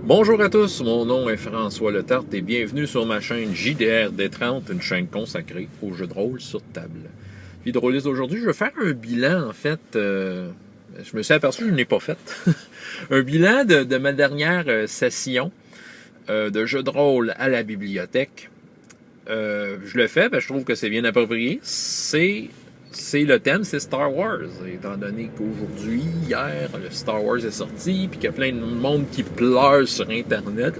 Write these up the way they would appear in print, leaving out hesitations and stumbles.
Bonjour à tous, mon nom est François Letarte et bienvenue sur ma chaîne JDR D30, une chaîne consacrée aux jeux de rôle sur table. Puis drôliste aujourd'hui, je vais faire un bilan en fait. Je me suis aperçu que je n'ai pas fait. Un bilan de ma dernière session de jeux de rôle à la bibliothèque. Je le fais, je trouve que c'est bien approprié. C'est le thème, c'est Star Wars. Étant donné qu'aujourd'hui, hier, le Star Wars est sorti, puis qu'il y a plein de monde qui pleure sur Internet,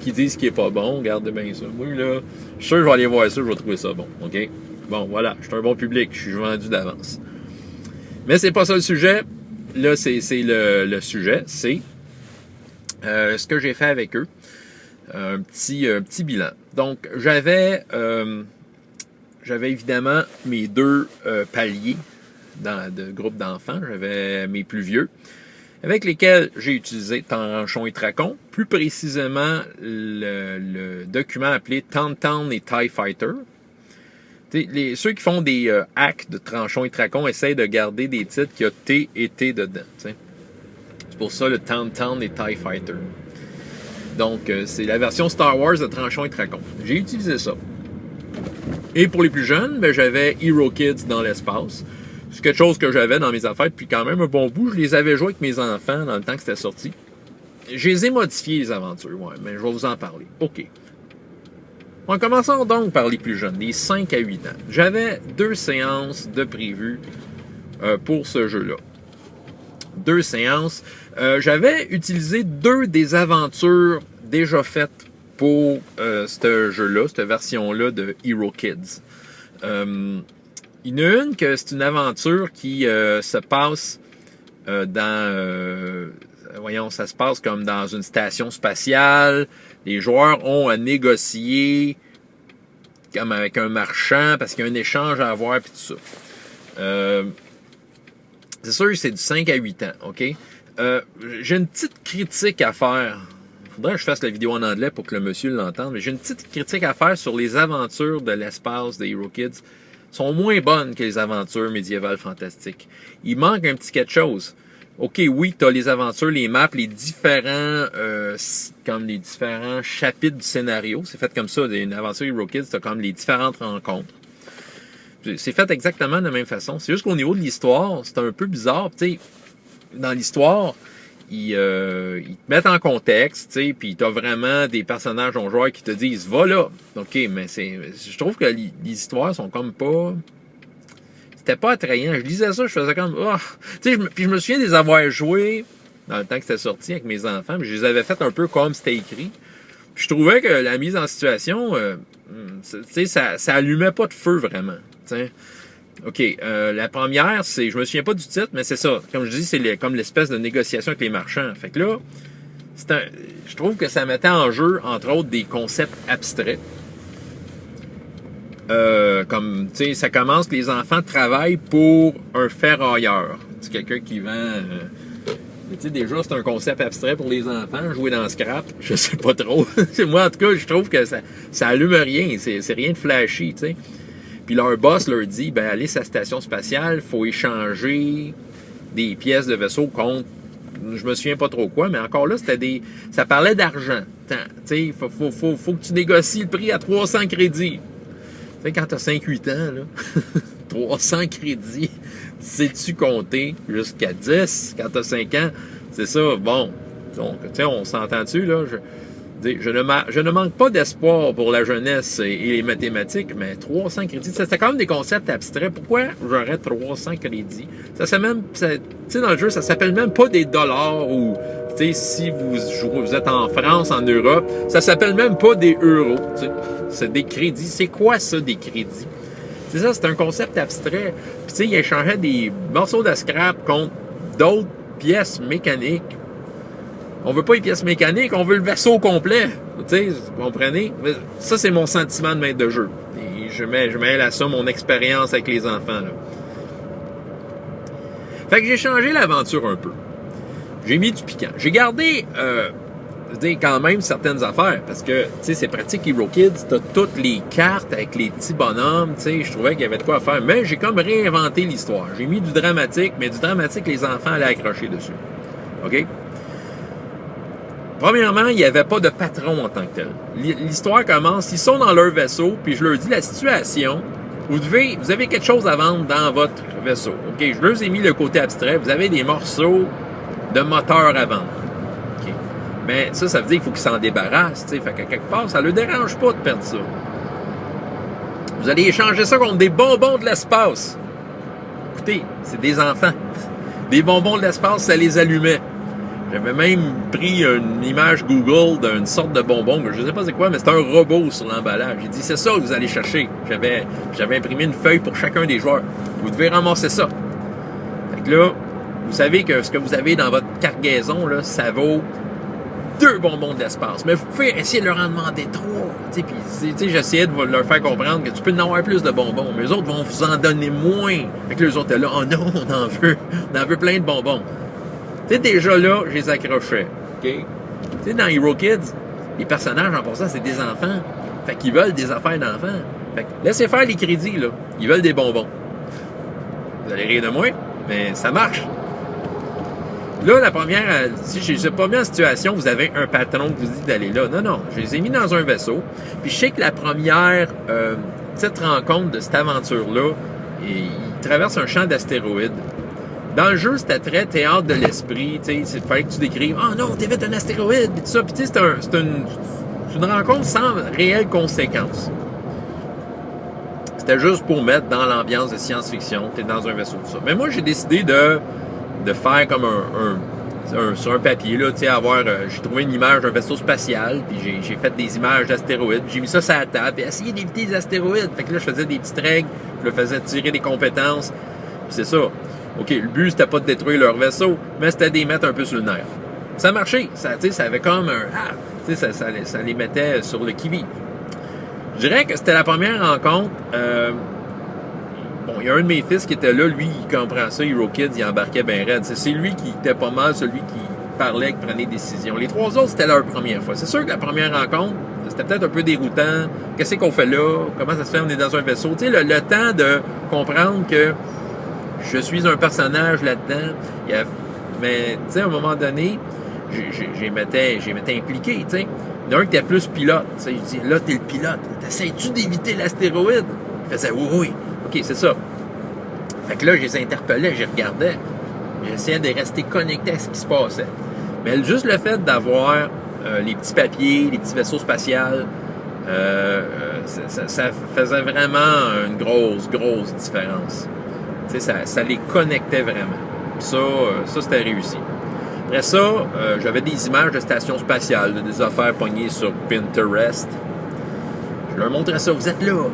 qui disent qu'il est pas bon, regardez bien ça. Moi, là, je suis sûr que je vais aller voir ça, je vais trouver ça bon, ok? Bon, voilà, je suis un bon public, je suis vendu d'avance. Mais c'est pas ça le sujet. Là, c'est le sujet, c'est ce que j'ai fait avec eux. Un petit bilan. Donc, j'avais évidemment mes deux paliers de groupe d'enfants. J'avais mes plus vieux, avec lesquels j'ai utilisé Tanranchon et Tracon. Plus précisément, le document appelé Tauntaun et TIE Fighter. Ceux qui font des hacks de Tranchon et Tracon essayent de garder des titres qui ont T et T dedans. T'sais. C'est pour ça le Tauntaun et TIE Fighter. Donc, c'est la version Star Wars de Tranchon et Tracon. J'ai utilisé ça. Et pour les plus jeunes, j'avais Hero Kids dans l'espace. C'est quelque chose que j'avais dans mes affaires depuis quand même un bon bout. Je les avais joués avec mes enfants dans le temps que c'était sorti. Je les ai modifiés, les aventures, ouais, mais je vais vous en parler. OK. En commençant donc par les plus jeunes, les 5 à 8 ans. J'avais 2 séances de prévues pour ce jeu-là. 2 séances. J'avais utilisé 2 des aventures déjà faites pour ce jeu-là, cette version-là de Hero Kids. Il y en a une que c'est une aventure qui se passe ça se passe comme dans une station spatiale. Les joueurs ont à négocier comme avec un marchand parce qu'il y a un échange à avoir puis tout ça. C'est sûr que c'est du 5 à 8 ans, OK? J'ai une petite critique à faire. Faudrait que je fasse la vidéo en anglais pour que le monsieur l'entende, mais j'ai une petite critique à faire sur les aventures de l'espace des Hero Kids. Sont moins bonnes que les aventures médiévales fantastiques. Il manque un petit quelque chose. OK, oui, t'as les aventures, les maps, les différents chapitres du scénario. C'est fait comme ça, une aventure Hero Kids, t'as comme les différentes rencontres. C'est fait exactement de la même façon. C'est juste qu'au niveau de l'histoire, c'est un peu bizarre. Tu sais, dans l'histoire, ils te mettent en contexte, tu sais, puis t'as vraiment des personnages en joueur qui te disent va là. OK, mais je trouve que les histoires sont comme pas. C'était pas attrayant. Je lisais ça, je faisais comme tu sais, puis je me souviens des avoir joués dans le temps que c'était sorti avec mes enfants, puis je les avais fait un peu comme c'était écrit. Puis je trouvais que la mise en situation, tu sais, ça allumait pas de feu vraiment. T'sais. OK. La première, je me souviens pas du titre, mais c'est ça. Comme je dis, c'est comme l'espèce de négociation avec les marchands. Fait que là, je trouve que ça mettait en jeu, entre autres, des concepts abstraits. Comme, tu sais, ça commence que les enfants travaillent pour un ferrailleur. C'est quelqu'un qui vend... tu sais, déjà, c'est un concept abstrait pour les enfants, jouer dans Scrap, je sais pas trop. Moi, en tout cas, je trouve que ça allume rien. C'est rien de flashy, tu sais. Puis leur boss leur dit, allez à la station spatiale, faut échanger des pièces de vaisseau contre, je me souviens pas trop quoi, mais encore là, ça parlait d'argent. Tu sais, faut que tu négocies le prix à 300 crédits. Tu sais, quand t'as 5-8 ans, là, 300 crédits, sais-tu compter jusqu'à 10 quand t'as 5 ans? C'est ça, bon. Donc, tu sais, on s'entend-tu, là? Je ne manque pas d'espoir pour la jeunesse et les mathématiques, mais 300 crédits, c'était quand même des concepts abstraits. Pourquoi j'aurais 300 crédits? Tu sais, dans le jeu, ça s'appelle même pas des dollars ou, tu sais, si vous êtes en France, en Europe, ça s'appelle même pas des euros, tu sais. C'est des crédits. C'est quoi ça, des crédits? C'est ça, c'est un concept abstrait. Puis, tu sais, ils échangeaient des morceaux de scrap contre d'autres pièces mécaniques. On veut pas les pièces mécaniques, on veut le vaisseau complet. Tu sais, vous comprenez? Mais ça, c'est mon sentiment de maître de jeu. Et je mêle à ça mon expérience avec les enfants, là. Fait que j'ai changé l'aventure un peu. J'ai mis du piquant. J'ai gardé quand même certaines affaires, parce que, tu sais, c'est pratique Hero Kids, t'as toutes les cartes avec les petits bonhommes, tu sais, je trouvais qu'il y avait de quoi faire, mais j'ai comme réinventé l'histoire. J'ai mis du dramatique, mais du dramatique, les enfants allaient accrocher dessus. OK? Premièrement, il n'y avait pas de patron en tant que tel. L'histoire commence, ils sont dans leur vaisseau, puis je leur dis la situation, vous avez quelque chose à vendre dans votre vaisseau. OK, je leur ai mis le côté abstrait, vous avez des morceaux de moteur à vendre. OK. Mais ça veut dire qu'il faut qu'ils s'en débarrassent, tu sais. Fait qu'à quelque part, ça ne leur dérange pas de perdre ça. Vous allez échanger ça contre des bonbons de l'espace. Écoutez, c'est des enfants. Des bonbons de l'espace, ça les allumait. J'avais même pris une image Google d'une sorte de bonbon, je ne sais pas c'est quoi, mais c'est un robot sur l'emballage. J'ai dit, c'est ça que vous allez chercher. J'avais imprimé une feuille pour chacun des joueurs. Vous devez ramasser ça. Fait que là, vous savez que ce que vous avez dans votre cargaison, là, ça vaut 2 bonbons de l'espace. Mais vous pouvez essayer de leur en demander 3. Puis, j'essayais de leur faire comprendre que tu peux en avoir plus de bonbons, mais les autres vont vous en donner moins. Fait que les autres étaient là, oh non, on en veut plein de bonbons. Tu sais, déjà là, je les accrochais. OK? Tu sais, dans Hero Kids, les personnages, en passant, c'est des enfants. Fait qu'ils veulent des affaires d'enfants. Fait que laissez faire les crédits, là. Ils veulent des bonbons. Vous allez rire de moi, mais ça marche. Là, la première, si je ne sais pas bien en situation, vous avez un patron qui vous dit d'aller là. Non, non, je les ai mis dans un vaisseau. Puis je sais que la première petite rencontre de cette aventure-là, il traverse un champ d'astéroïdes. Dans le jeu, c'était très théâtre de l'esprit, tu sais, il fallait que tu décrives « Ah non, t'évites un astéroïde », puis tout ça. Puis tu sais, c'est une rencontre sans réelle conséquence. C'était juste pour mettre dans l'ambiance de science-fiction, t'es dans un vaisseau, tout ça. Mais moi, j'ai décidé de faire comme sur un papier, là, tu sais, j'ai trouvé une image d'un vaisseau spatial, puis j'ai fait des images d'astéroïdes, j'ai mis ça sur la table, puis essayé d'éviter les astéroïdes. Fait que là, je faisais des petites règles, je le faisais tirer des compétences, puis c'est ça. OK, le but, c'était pas de détruire leur vaisseau, mais c'était de les mettre un peu sur le nerf. Ça marchait, ça avait comme ça les mettait sur le qui-vive. Je dirais que c'était la première rencontre. Il y a un de mes fils qui était là, lui, il comprend ça, Hero Kids, il embarquait bien raide. C'est lui qui était pas mal celui qui parlait, qui prenait des décisions. Les 3 autres, c'était leur première fois. C'est sûr que la première rencontre, c'était peut-être un peu déroutant. Qu'est-ce qu'on fait là? Comment ça se fait? On est dans un vaisseau. Tu sais, le temps de comprendre que je suis un personnage là-dedans. Mais, tu sais, à un moment donné, j'ai m'étais impliqué, tu sais. Il y en a un qui était plus pilote. Tu sais, je dis, là, t'es le pilote. T'essayes-tu d'éviter l'astéroïde? Il faisait, oui. OK, c'est ça. Fait que là, je les interpellais, je les regardais. J'essayais de rester connecté à ce qui se passait. Mais juste le fait d'avoir les petits papiers, les petits vaisseaux spatials, ça faisait vraiment une grosse différence. Tu sais, ça les connectait vraiment. Ça, c'était réussi. Après ça, j'avais des images de stations spatiales, des affaires pognées sur Pinterest. Je leur montrais ça, vous êtes là.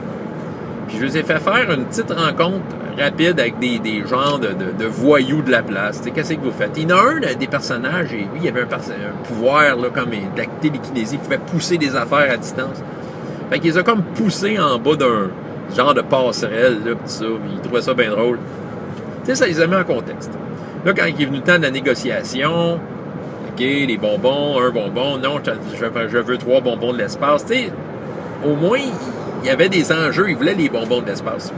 Puis je les ai fait faire une petite rencontre rapide avec des genres de voyous de la place. Tu sais, qu'est-ce que vous faites? Il y en a un des personnages, et lui, il avait un pouvoir, là, comme de la télékinésie, il pouvait pousser des affaires à distance. Fait qu'il les a comme poussés en bas d'un genre de passerelle, là, pis ça. Il trouvait ça bien drôle. Tu sais, ça les a mis en contexte. Là, quand il est venu le temps de la négociation, OK, les bonbons, un bonbon, non, je veux 3 bonbons de l'espace. Tu sais, au moins, il y avait des enjeux, il voulait les bonbons de l'espace.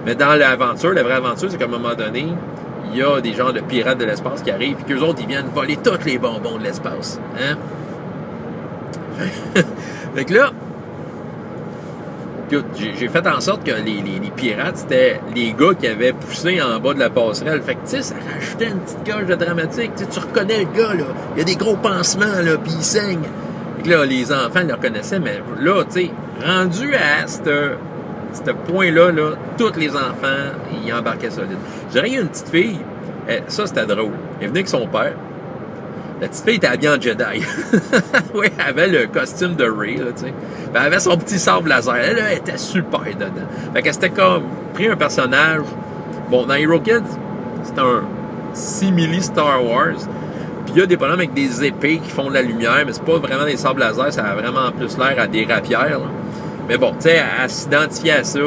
Mais dans l'aventure, la vraie aventure, c'est qu'à un moment donné, il y a des genres de pirates de l'espace qui arrivent, et qu'eux autres, ils viennent voler tous les bonbons de l'espace. Hein? Fait que là, j'ai fait en sorte que les pirates, c'était les gars qui avaient poussé en bas de la passerelle. Fait que, tu sais, ça rajoutait une petite coche de dramatique. Tu reconnais le gars, là. Il y a des gros pansements, là, puis il saigne. Fait que là, les enfants le reconnaissaient, mais là, tu sais, rendu à ce point-là, là, tous les enfants, ils embarquaient solide. Je dirais, il y a une petite fille, ça, c'était drôle. Elle venait avec son père. La petite fille était habillée en Jedi. Oui, elle avait le costume de Rey, là, tu sais. Elle avait son petit sabre laser. Elle était super dedans. Fait qu'elle s'était comme pris un personnage. Bon, dans Hero Kids, c'est un simili Star Wars. Puis il y a des bonhommes avec des épées qui font de la lumière, mais c'est pas vraiment des sabres laser, ça a vraiment plus l'air à des rapières, là. Mais bon, tu sais, à s'identifier à ça,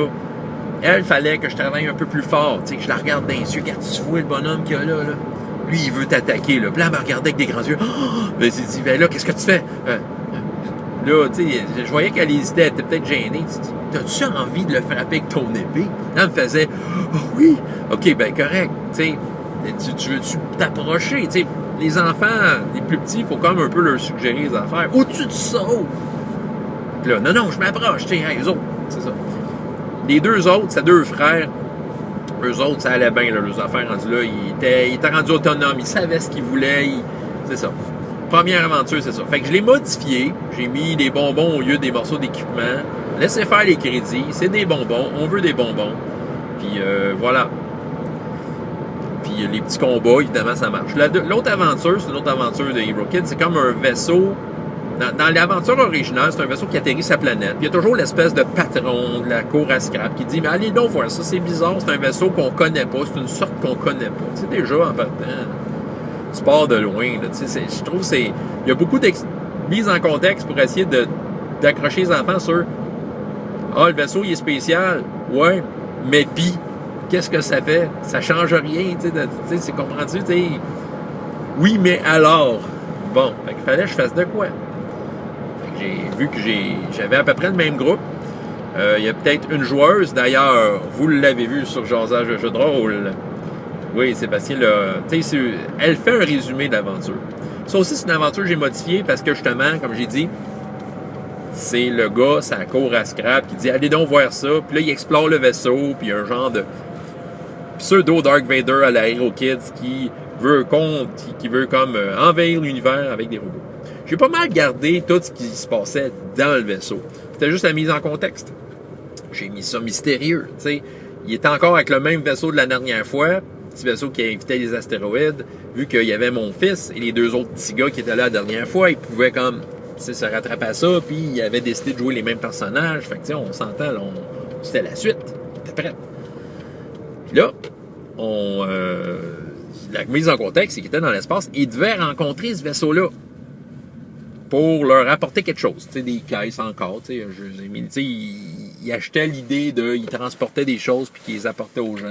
elle, fallait que je travaille un peu plus fort, tu sais, que je la regarde dans les yeux. Regarde, tu vois le bonhomme qu'il y a là? Lui, il veut t'attaquer, là. Puis là, elle me regardait avec des grands yeux. Oh! Ben, j'ai dit, ben là, qu'est-ce que tu fais? Là, tu sais, je voyais qu'elle hésitait, elle était peut-être gênée. T'as-tu envie de le frapper avec ton épée? Là, elle me faisait, oh oui! OK, ben correct, tu sais, tu veux-tu t'approcher? Tu sais, les enfants, les plus petits, il faut quand même un peu leur suggérer les affaires. Au-dessus du saut! Puis là, non, je m'approche, tu sais, hey, eux autres, c'est ça. Les deux autres, c'est deux frères. Eux autres, ça allait bien, là, leurs affaires rendus là. Ils étaient rendus autonomes, ils savaient ce qu'ils voulaient. C'est ça. Première aventure, c'est ça. Fait que je l'ai modifié. J'ai mis des bonbons au lieu des morceaux d'équipement. Laissez faire les crédits. C'est des bonbons. On veut des bonbons. Puis voilà. Puis les petits combats, évidemment, ça marche. L'autre aventure, c'est une autre aventure de Hero Kid. C'est comme un vaisseau. Dans l'aventure originale, c'est un vaisseau qui atterrit sa planète. Puis il y a toujours l'espèce de patron de la cour à scrap qui dit « Mais allez donc voir ça, c'est bizarre, c'est un vaisseau qu'on connaît pas, c'est une sorte qu'on connaît pas. » Tu sais, déjà, en partant, tu pars de loin. Là, tu sais, je trouve que il y a beaucoup de mise en contexte pour essayer d'accrocher les enfants sur « Ah, le vaisseau, il est spécial. Ouais, mais pis, qu'est-ce que ça fait? Ça change rien. » Tu sais, comprends-tu? Tu sais, oui, mais alors... Bon, fait qu'il fallait que je fasse de quoi? J'ai vu que j'avais à peu près le même groupe. Il y a peut-être une joueuse, d'ailleurs, vous l'avez vu sur Jasage de jeu de rôle. Oui, Sébastien, elle fait un résumé de l'aventure. Ça aussi, c'est une aventure que j'ai modifiée parce que justement, comme j'ai dit, c'est le gars, ça court à scrap, qui dit « Allez donc voir ça ». Puis là, il explore le vaisseau, puis il y a un genre de pseudo Dark Vader à la Hero Kids qui veut comme envahir l'univers avec des robots. J'ai pas mal gardé tout ce qui se passait dans le vaisseau. C'était juste la mise en contexte. J'ai mis ça mystérieux, tu sais. Il était encore avec le même vaisseau de la dernière fois, petit vaisseau qui invitait les astéroïdes. Vu qu'il y avait mon fils et les deux autres petits gars qui étaient là la dernière fois, ils pouvaient comme se rattraper à ça, puis ils avaient décidé de jouer les mêmes personnages. Fait que tu sais, on s'entend, là, c'était la suite. On était prêts. Puis là, la mise en contexte, c'est qu'il était dans l'espace. Il devait rencontrer ce vaisseau-là pour leur apporter quelque chose. Tu sais, des caisses encore. Tu sais, il achetait l'idée il transportait des choses puis qu'il les apportait aux gens.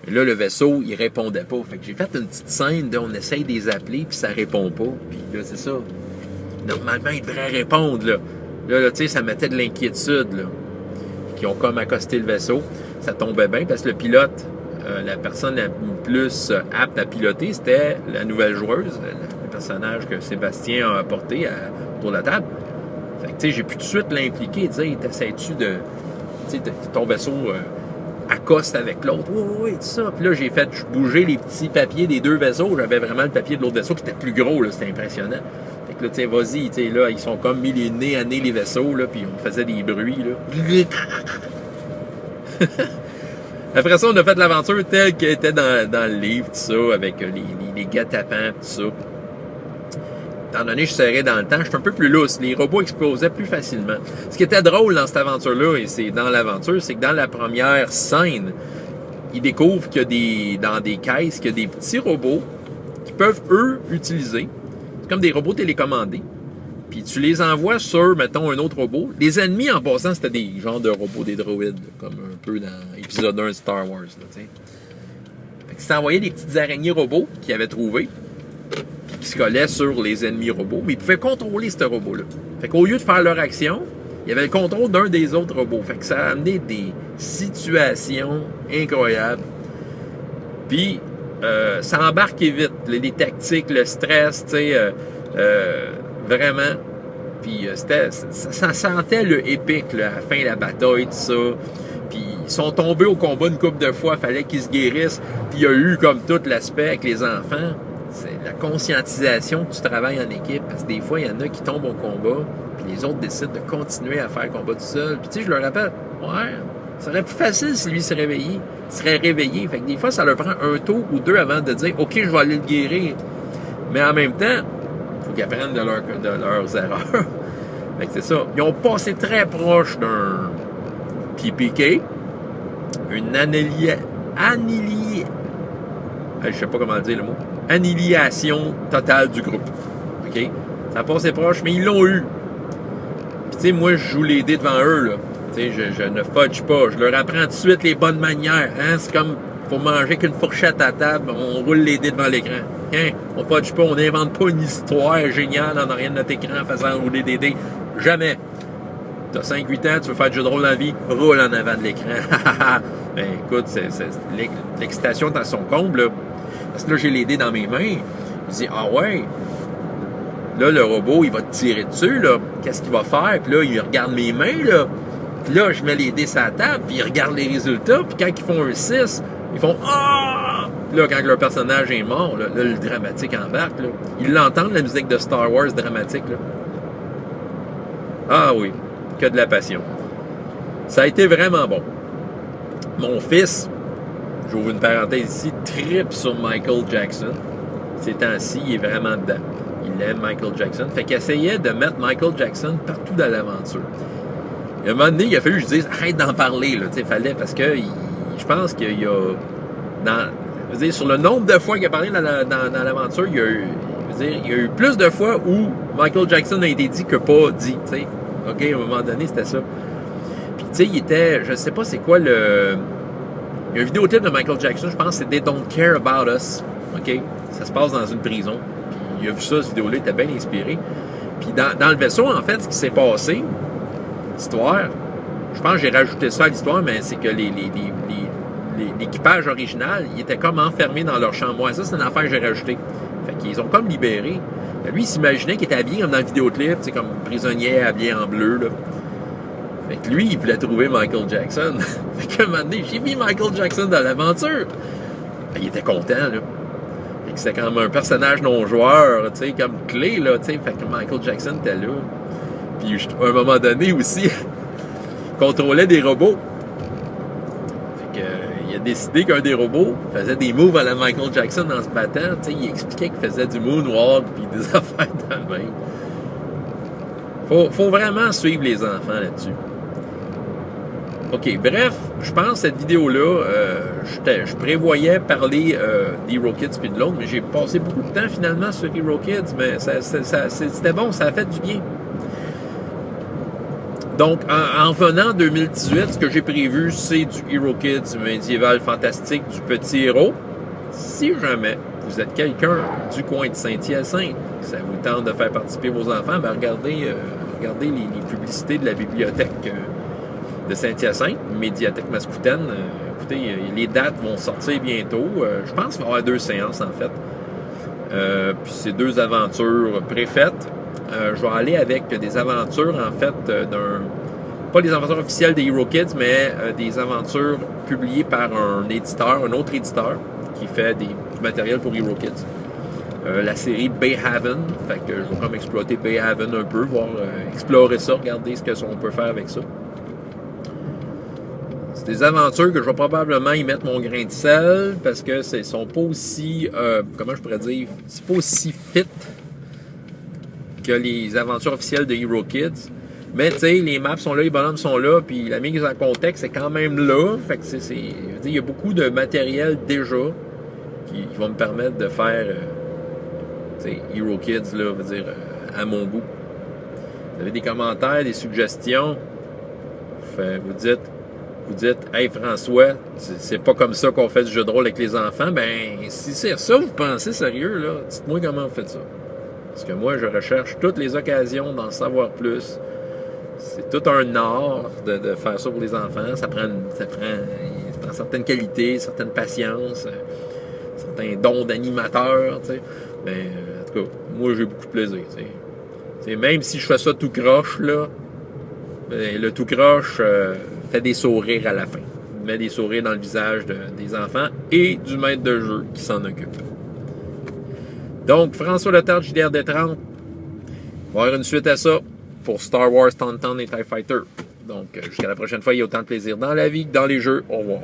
Et là, le vaisseau, il répondait pas. Fait que j'ai fait une petite scène on essaye de les appeler puis ça répond pas. Puis là, c'est ça. Normalement, il devrait répondre, là. Là, tu sais, ça mettait de l'inquiétude, là. Qui ont comme accosté le vaisseau. Ça tombait bien parce que le pilote, la personne la plus apte à piloter, c'était la nouvelle joueuse, le personnage que Sébastien a apporté autour de la table. Fait que, tu sais, j'ai pu tout de suite l'impliquer, dire, t'essaies-tu de... Tu sais, ton vaisseau accoste avec l'autre. Oui, tout ça. Puis là, j'ai fait bouger les petits papiers des deux vaisseaux. J'avais vraiment le papier de l'autre vaisseau qui était plus gros, là. C'était impressionnant. Fait que là, tu sais, vas-y, tu sais, là, ils sont comme mis les nez à nez, les vaisseaux, là, puis on faisait des bruits, là. Après ça, on a fait l'aventure telle qu'elle était dans le livre, tout ça, avec les guet-apens, tout ça. Étant donné que je serrais dans le temps, j'étais un peu plus lousse. Les robots explosaient plus facilement. Ce qui était drôle dans cette aventure-là, et c'est dans l'aventure, c'est que dans la première scène, ils découvrent qu'il y a dans des caisses, qu'il y a des petits robots qui peuvent, eux, utiliser. C'est comme des robots télécommandés. Puis tu les envoies sur, mettons, un autre robot. Les ennemis, en passant, c'était des genres de robots, des droïdes, comme un peu dans l'épisode 1 de Star Wars. Là, fait que tu t'envoyais des petites araignées robots qu'ils avaient trouvées, puis qui se collaient sur les ennemis robots, mais ils pouvaient contrôler ce robot-là. Fait qu'au lieu de faire leur action, il y avait le contrôle d'un des autres robots. Fait que ça a amené des situations incroyables. Puis, ça embarquait vite. Les tactiques, le stress, tu sais... vraiment. Puis ça sentait le épique, là, à la fin de la bataille, tout ça. Puis ils sont tombés au combat une couple de fois, fallait qu'ils se guérissent. Puis il y a eu comme tout l'aspect avec les enfants. C'est la conscientisation que tu travailles en équipe. Parce que des fois, il y en a qui tombent au combat, puis les autres décident de continuer à faire le combat tout seul. Puis tu sais, je leur rappelle, ouais, ça serait plus facile si lui serait réveillé. Fait que des fois, ça leur prend un tour ou deux avant de dire, OK, je vais aller le guérir. Mais en même temps, faut qu'ils apprennent de leurs erreurs. Fait que c'est ça. Ils ont passé très proche d'un PPK, une je sais pas comment dire le mot, annihilation totale du groupe. OK? Ça a passé proche, mais ils l'ont eu. Puis tu sais, moi, je joue les dés devant eux, là. Tu sais, je ne fudge pas. Je leur apprends tout de suite les bonnes manières. Hein? C'est comme, faut manger qu'une fourchette à table, on roule les dés devant l'écran. Hein? On fudge pas, on n'invente pas une histoire géniale en arrière de notre écran en faisant rouler des dés. Jamais. T'as 5-8 ans, tu veux faire du jeu de rôle dans la vie, roule en avant de l'écran. Ben écoute, l'excitation est à son comble, là. Parce que là, j'ai les dés dans mes mains. Il dit, ah ouais, là, le robot, il va te tirer dessus, là. Qu'est-ce qu'il va faire? Puis là, il regarde mes mains, là. Puis là, je mets les dés sur la table, puis il regarde les résultats. Puis quand ils font un 6, ils font ah! Puis là, quand leur personnage est mort, là, le dramatique embarque, là. Ils l'entendent, la musique de Star Wars dramatique, là. Ah oui, que de la passion. Ça a été vraiment bon. Mon fils, j'ouvre une parenthèse ici, tripe sur Michael Jackson. Ces temps-ci, il est vraiment dedans. Il aime Michael Jackson. Fait qu'il essayait de mettre Michael Jackson partout dans l'aventure. Et à un moment donné, il a fallu que je dise arrête d'en parler. Là. Fallait, parce que je pense qu'il y a. Sur le nombre de fois qu'il a parlé dans l'aventure, il y a eu plus de fois où Michael Jackson a été dit que pas dit. T'sais. OK, à un moment donné, c'était ça. Puis, tu sais, il était. Je sais pas c'est quoi le. Il y a un vidéoclip de Michael Jackson, je pense que c'est They Don't Care About Us. OK? Ça se passe dans une prison. Puis, il a vu ça, cette vidéo-là, il était bien inspiré. Puis, dans le vaisseau, en fait, ce qui s'est passé, l'histoire, je pense que j'ai rajouté ça à l'histoire, mais c'est que l'équipage original, il était comme enfermé dans leur chambre. Moi, ça, c'est une affaire que j'ai rajoutée. Fait qu'ils ont comme libéré. Lui, il s'imaginait qu'il était habillé comme dans le vidéoclip, c'est comme prisonnier habillé en bleu, là. Fait que lui, il voulait trouver Michael Jackson. Fait qu'à un moment donné, j'ai mis Michael Jackson dans l'aventure. Ben, il était content, là. Fait que c'était comme un personnage non-joueur, tu sais, comme clé, là, tu sais. Fait que Michael Jackson était là. Puis, à un moment donné aussi, il contrôlait des robots. Fait que, il a décidé qu'un des robots faisait des moves à la Michael Jackson en se battant. Tu sais, il expliquait qu'il faisait du moonwalk puis des affaires dans le même. Faut vraiment suivre les enfants là-dessus. OK, bref, je pense que cette vidéo-là, je prévoyais parler d'Hero Kids puis de l'autre, mais j'ai passé beaucoup de temps finalement sur Hero Kids, mais c'était bon, ça a fait du bien. Donc, en venant en 2018, ce que j'ai prévu, c'est du Hero Kids médiéval fantastique du petit héros. Si jamais vous êtes quelqu'un du coin de Saint-Hyacinthe, ça vous tente de faire participer vos enfants, ben regardez les publicités de la bibliothèque de Saint-Hyacinthe, Médiathèque Mascoutaine. Écoutez, les dates vont sortir bientôt. Je pense qu'il va y avoir 2 séances, en fait. Puis c'est 2 aventures préfaites. Je vais aller avec des aventures, en fait, pas des aventures officielles des Hero Kids, mais des aventures publiées par un autre éditeur, qui fait du matériel pour Hero Kids. La série Bayhaven, fait que je vais comme exploiter Bayhaven un peu, voir explorer ça, regarder ce qu'on peut faire avec ça. C'est des aventures que je vais probablement y mettre mon grain de sel, parce que sont pas aussi, comment je pourrais dire, c'est pas aussi fit que les aventures officielles de Hero Kids. Mais tu sais, les maps sont là, les bonhommes sont là, puis la mise en contexte est quand même là. Fait que il y a beaucoup de matériel déjà qui va me permettre de faire Hero Kids, là, à mon goût. Vous avez des commentaires, des suggestions. Vous dites, hey François, c'est pas comme ça qu'on fait du jeu de rôle avec les enfants. Ben, si c'est ça, vous pensez sérieux, là, dites-moi comment vous faites ça. Parce que moi, je recherche toutes les occasions d'en savoir plus. C'est tout un art de faire ça pour les enfants. Ça prend certaines qualités, certaines patiences, certains dons d'animateur, tu sais. Mais, en tout cas, moi, j'ai beaucoup de plaisir, tu sais. Même si je fais ça tout croche, là, le tout croche fait des sourires à la fin. Il met des sourires dans le visage des enfants et du maître de jeu qui s'en occupe. Donc, François Letarte, JDR-D30, il va y avoir une suite à ça pour Star Wars, Tauntaun et TIE Fighter. Donc, jusqu'à la prochaine fois, il y a autant de plaisir dans la vie que dans les jeux. Au revoir.